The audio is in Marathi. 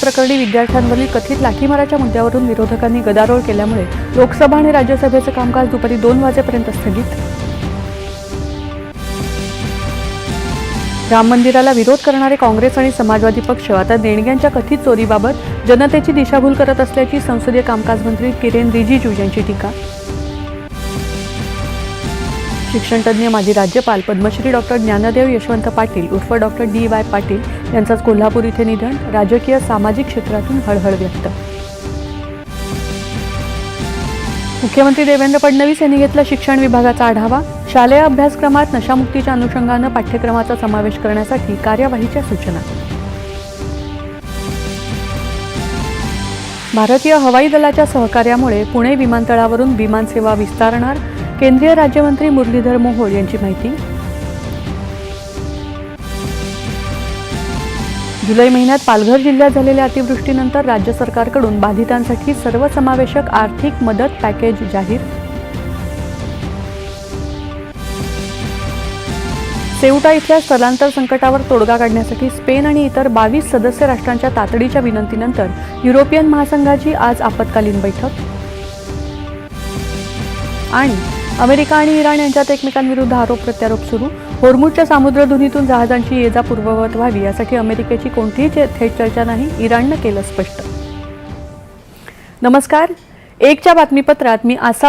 प्रकरणी विद्यार्थ्यांवरील कथित लाठीमाराच्या मुद्द्यावरून विरोधकांनी गदारोळ केल्यामुळे लोकसभा आणि राज्यसभेचं कामकाज दुपारी 2 वाजेपर्यंत स्थगित. राम मंदिराला विरोध करणारे काँग्रेस आणि समाजवादी पक्ष आता देणग्यांच्या कथित चोरीबाबत जनतेची दिशाभूल करत असल्याची संसदीय कामकाज मंत्री किरेन रिजिजू यांची टीका. शिक्षणतज्ज्ञ माजी राज्यपाल पद्मश्री डॉक्टर ज्ञानदेव यशवंत पाटील उर्फ डॉक्टर DY पाटील यांचं कोल्हापूर इथे निधन. राजकीय सामाजिक क्षेत्रातून हळहळ व्यक्त. मुख्यमंत्री देवेंद्र फडणवीस यांनी घेतला शिक्षण विभागाचा आढावा. शालेय अभ्यासक्रमात नशामुक्तीच्या अनुषंगानं पाठ्यक्रमाचा समावेश करण्यासाठी कार्यवाहीच्या सूचना. भारतीय हवाई दलाच्या सहकार्यामुळे पुणे विमानतळावरून विमानसेवा विस्तारणार. केंद्रीय राज्यमंत्री मुरलीधर मोहोळ यांची माहिती. जुलै महिन्यात पालघर जिल्ह्यात झालेल्या अतिवृष्टीनंतर राज्य सरकारकडून बाधितांसाठी सर्वसमावेशक आर्थिक मदत पॅकेज जाहीर. सेउटा इथल्या स्थलांतर संकटावर तोडगा काढण्यासाठी स्पेन आणि इतर 22 सदस्य राष्ट्रांच्या तातडीच्या विनंतीनंतर युरोपियन महासंघाची आज आपत्कालीन बैठक. आणि अमेरिका आणि इराण यांच्यात एकमेकांविरुद्ध आरोप प्रत्यारोप सुरू. होर्मुझच्या सामुद्रधुनीतून जहाजांची ये-जा पूर्ववत व्हावी यासाठी अमेरिकेची कोणतीही थेट चर्चा नाही, इराणनं केलं स्पष्ट. नमस्कार. एकच्या बातमीपत्रात मी आसावर